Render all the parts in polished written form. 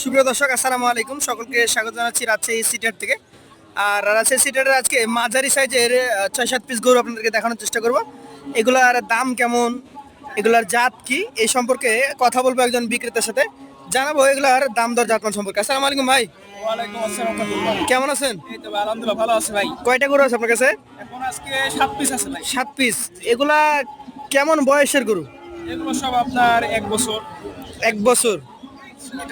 সুপ্রিয় দর্শক, আসসালামু আলাইকুম। সকলকে স্বাগত জানাচ্ছি রাজশাহী সিটিহাট থেকে। আর রাজশাহী সিটিহাটের আজকে মাঝারি সাইজের 6-7 পিস গরু আপনাদেরকে দেখানোর চেষ্টা করব। এগুলার দাম কেমন, এগুলার জাত কি, এই সম্পর্কে কথা বলবো একজন বিক্রেতার সাথে। জানাবো এগুলার দাম দর জাতমান সম্পর্কে। আসসালামু আলাইকুম ভাই, ওয়ালাইকুম আসসালাম রাহমাতুল্লাহ। কেমন আছেন? এই তো ভাই, আলহামদুলিল্লাহ ভালো আছে ভাই। কয়টা গরু আছে আপনার কাছে? এখন আজকে 7 পিস আছে ভাই। 7 পিস। এগুলা কেমন বয়সের গরু? এগুলো সব আপনার 1 বছর 1 বছর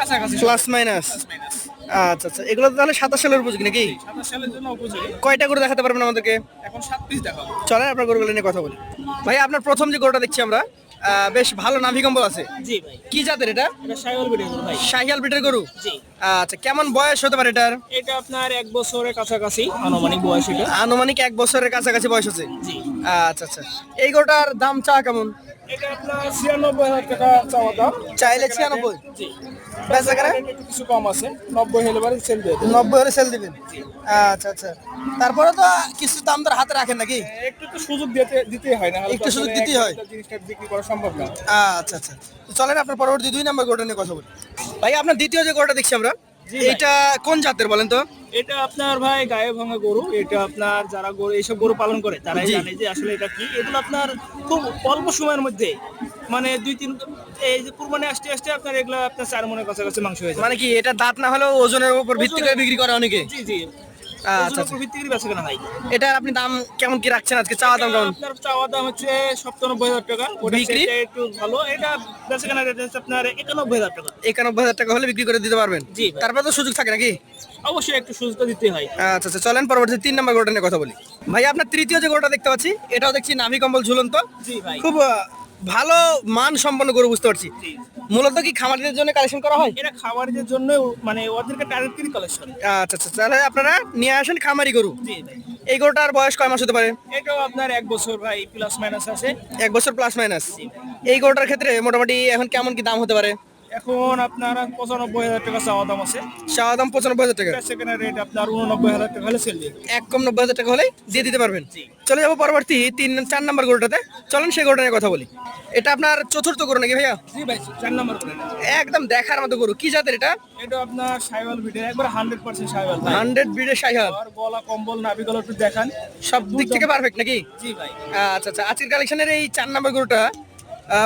কাছাকাছি প্লাস মাইনাস। আচ্ছা আচ্ছা, এগুলো তো তাহলে 27 সালের উপযোগী নাকি? 27 সালের জন্য উপযোগী। কয়টা গরু দেখাতে পারবেন আমাদেরকে? এখন 7 পিস দেখাবো। চলেন আপনার গরুগুলো নিয়ে কথা বলি। ভাই, আপনার প্রথম যে গরুটা দেখছি আমরা, বেশ ভালো নাভি কম্বল আছে। জি ভাই, কি জাতের এটা? এটা শাইওয়াল ব্রিডের গরু ভাই। শাহিয়াল ব্রিডের গরু। জি, আচ্ছা, কেমন বয়স হতে পারে এটার? এটা আপনার 1 বছরের কাছাকাছি আনুমানিক বয়স এটা। আনুমানিক 1 বছরের কাছাকাছি বয়স আছে। জি, আচ্ছা আচ্ছা, এই গরুটার দাম চা কেমন? এটা আপনার 96,000 টাকা চাওয়া দাম। চাইলে 96। জি, বেচা কেনা একটু কিছু কম আছে, 90 হলে পরে সেল দিয়ে দেব। 90 হলে সেল দিবেন। আচ্ছা আচ্ছা, তারপরে তো কিছু দাম দর হাতে রাখেন নাকি? একটু তো সুযোগ দিতেই হয়, না হলে তো একটু সুযোগ আসলে দিতেই হয়। একটা জিনিসটা বিক্রি করা সম্ভব না। আচ্ছা আচ্ছা, তো চলেন আপনার পরবর্তী 2 নম্বর গরুটা নিয়ে কথা বলি। ভাই, আপনার দ্বিতীয় যে গরুটা দেখছি আমরা, জি ভাই। এইটা কোন জাতের বলেন তো? এটা আপনার ভাই গায়ে ভাঙা গরু। এটা আপনার যারা গরু এইসব গরু পালন করে তারাই জি। জানে যে আসলে এটা কি। এগুলো আপনার খুব অল্প সময়ের মধ্যে মানে 2-3 এই যে কুরবানি আসতে আসতে আপনার এগুলো আপনার 4 মনের কাছাকাছি মাংস হয়ে যায়। মানে কি এটা দাঁত না হলেও ওজনের উপর ভিত্তি করে বিক্রি করে অনেকে? জি জি, আচ্ছা ওজনের আচ্ছা, উপর ভিত্তি করে বেচা কেনা হয়। এটা আপনি দাম কেমন কি রাখছেন আজকে? চাওয়া দাম কেমন? আপনার চাওয়া দাম হচ্ছে 97,000 টাকা। ওটা বিক্রি? সেটা একটু ভালো। এটা বেচা কেনা রেট হচ্ছে আপনার 91,000 টাকা। 91,000 টাকা হলে বিক্রি করে দিতে পারবেন? জি ভাই। তারপরে তো সুযোগ থাকে নাকি? অবশ্যই একটু সুযোগ তো দিতে হয়। আচ্ছা আচ্ছা, চলেন পরবর্তী 3 নম্বর গরুটা নিয়ে কথা বলি। ভাই, আপনার তৃতীয় যে গরুটা দেখতে পাচ্ছি, এটাও দেখছি নাভি কম্বল ঝুলন্ত। জি ভাই। খুব ভালো মান সম্পন্ন গরু বুঝতে পারছি। জি, মূলত কি খামারিদের জন্য কালেকশন করা হয়? এটা খাবারের জন্য মানে ওদেরকে টার্গেট করে কালেকশন। আচ্ছা আচ্ছা, তাহলে আপনারা নিয়ে আসেন খামারি গরু। জি ভাই, এই গরুটার বয়স কয় মাস হতে পারে? এটাও আপনার 1 বছর ভাই প্লাস মাইনাস আছে। 1 বছর প্লাস মাইনাস। এই গরুটার ক্ষেত্রে মোটামুটি এখন কেমন কি দাম হতে পারে? এখন আপনার 95,000 টাকা চাওয়া দাম আছে। চাওয়া দাম 95,000 টাকা। সেকেন্ড রেট আপনার 89,000 টাকা হলে সেল দিয়ে দেব। এক কম 90,000 টাকা হলে দিয়ে দিতে পারবেন। জি। চলে যাবো পরবর্তী 4 নম্বর গরুটাতে। চলেন সেই গরুটা নিয়ে কথা বলি। এটা আপনার চতুর্থ গরু নাকি ভাইয়া? জি ভাই, 4 নম্বর করে। একদম দেখার মতো গরু। কি জাতের এটা? এটা আপনার শাইওয়াল ব্রিডের একবার 100% শাইওয়াল ভাই। 100 ব্রিডের শাহিওয়াল। আর গলা কম্বল নাভিগুলো একটু দেখান। সব দিক থেকে পারফেক্ট নাকি? জি ভাই, আচ্ছা আচ্ছা, আজকের কালেকশনের এই 4 নম্বর গরুটা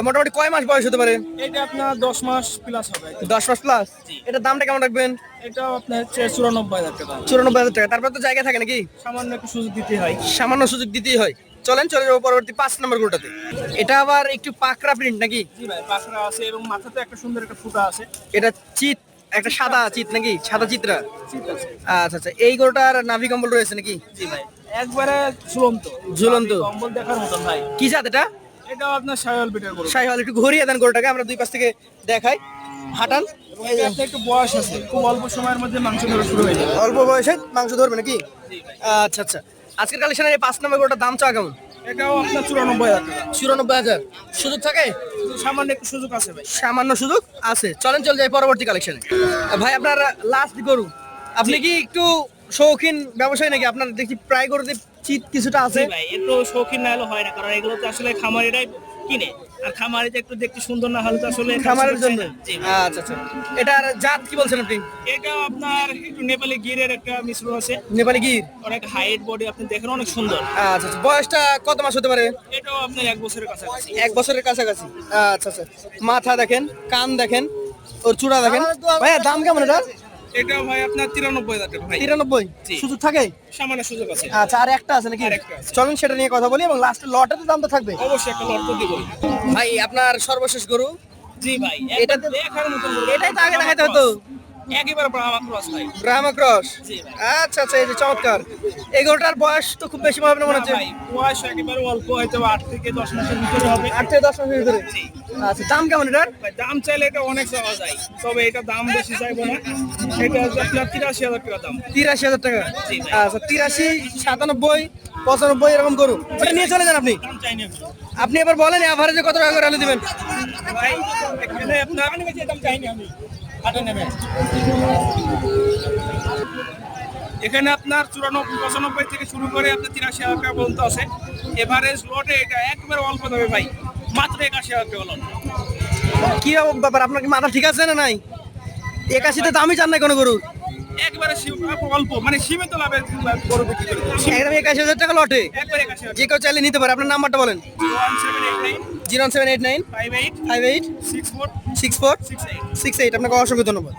মোটামুটি কয় মাস বয়স হতে পারে? এটা আপনার 10 মাস প্লাস হবে। 10 মাস প্লাস। জি। এটার দামটা কেমন রাখবেন? এটাও আপনার হচ্ছে 94,000 টাকা। 94,000 টাকা। তারপর তো জায়গা থাকে নাকি? সামান্য একটু সুযোগ দিতে হয়। সামান্য সুযোগ দিতেই হয়। চলেন চলে যাবো পরবর্তী 5 নম্বর গরুটাতে। এটা আবার একটু পাকড়া প্রিন্ট নাকি? জি ভাই, পাখরা আছে এবং মাথাতে একটা সুন্দর একটা ফুটা আছে। এটা চিত, একটা সাদা চিত নাকি? সাদা চিত্রা। ঠিক আছে। আচ্ছা আচ্ছা, এই গরুটার নাভি কম্বল রয়েছে নাকি? জি ভাই, একবারে ঝুলন্ত। ঝুলন্ত। কম্বল দেখার মতন ভাই। কি জাত এটা? এটাও আপনার শাইওয়াল ব্রিডের গরু। শাহিওয়াল। একটু ঘুরিয়ে দেন গরুটাকে, আমরা দুই পাশ থেকে দেখাই। হাঁটান। এবং এটা আপনার একটু বয়স আছে, খুব অল্প সময়ের মধ্যে মাংস ধরা শুরু হয়ে যাবে। অল্প বয়সে মাংস ধরবে নাকি? জি ভাই, আচ্ছা আচ্ছা, আজকের কালেকশনের এই 5 নম্বর গরুটার দাম চা কেমন? এটাও আপনার 94,000 টাকা। 94,000। সুযোগ থাকে? সামান্য একটু সুযোগ আছে ভাই। সামান্য সুযোগ আছে। চলেন চলে যাই পরবর্তী কালেকশনে। ভাই, আপনার লাস্ট গরু, আপনি কি একটু শৌখিন ব্যবসায়ী নাকি? আপনার দেখি প্রায় গরুতে চিত কিছুটা আছে। জি ভাই, একটু শৌখিন না হলে হয় না, কারণ এগুলো তো আসলে খামারিরাই কিনে। আর খামারিতে একটু দেখতে সুন্দর না হলে তো আসলে খামারের জন্য। জি ভাই। আচ্ছা আচ্ছা, এটার জাত কি বলছেন আপনি? এটাও আপনার একটু নেপালি গিরের একটা মিশ্রণ আছে। নেপালি গির। অনেক হাইট বডি, আপনি দেখেন অনেক সুন্দর। আচ্ছা আচ্ছা, বয়সটা কত মাস হতে পারে? এটাও আপনার 1 বছরের কাছাকাছি। 1 বছরের কাছাকাছি। আচ্ছা আচ্ছা, মাথা দেখেন, কান দেখেন, ওর চূড়া দেখেন। ভাইয়া, দাম কেমন এটা? এটাও ভাই আপনার 93,000 টাকা ভাই। 93। জি। সুযোগ থাকে? সামান্য সুযোগ আছে। আচ্ছা, আর একটা আছে নাকি? আরেকটা আছে। চলেন সেটা নিয়ে কথা বলি, এবং লাস্টে লটের দাম তো থাকবে। অবশ্যই একটা লট তো দিবই। ভাই, আপনার সর্বশেষ গরু জি ভাই, এটা এটা তো- দেখার মতন গরু। এটাই তো আগে দেখাতে হতো। একেবারে ব্রাহ্মা ক্রস ভাই। ব্রাহ্মা ক্রস। জি ভাই। আচ্ছা আচ্ছা, এই যে চমৎকার। এই গরুটার বয়স তো খুব বেশি হবে না মনে না হচ্ছে। ভাই, বয়স একেবারে অল্প, হয়তো 8 থেকে 10 মাসের ভিতরে হবে। 8 থেকে 10 মাসের ভিতরে। জি আচ্ছা, দাম কেমন এটার? ভাই, দাম চাইলে এটা অনেক চাওয়া যায়, তবে এটা দাম বেশি চাইবো না। এটা হচ্ছে আপনার 83,000 টাকা দাম। 83,000 টাকা। জি ভাই। আচ্ছা, 83, 97, 95 এরকম গরু। ওটা নিয়ে চলে যান আপনি। দাম চাইনি আমি। আপনি এবার বলেন এভারেজে কত টাকা করে আলু দিবেন? ভাই, এখানে আপনার দাম চাইনি আমি। হাটে নেবেন। এখানে আপনার 94-95 থেকে শুরু করে আপনার 83,000 টাকা পর্যন্ত আছে। এভারেজ লটে এটা একবারে অল্প দেবে ভাই, মাত্র 81,000 টাকা লট। কি ব্যাপার, আপনার কি মাথা ঠিক আছে না নাই? 81 দামই চান না কোনো গরুর, একবারে অল্প মানে সীমিত লাভের গরু বিক্রি করে দেবো। একদম 81,000 টাকা লটে। একবারে 81,000 যে কেউ চাইলে নিতে পারে। আপনার নাম্বারটা বলেন। 1789 0789 58 58 64 64 68। 68। আপনাকে অসংখ্য ধন্যবাদ।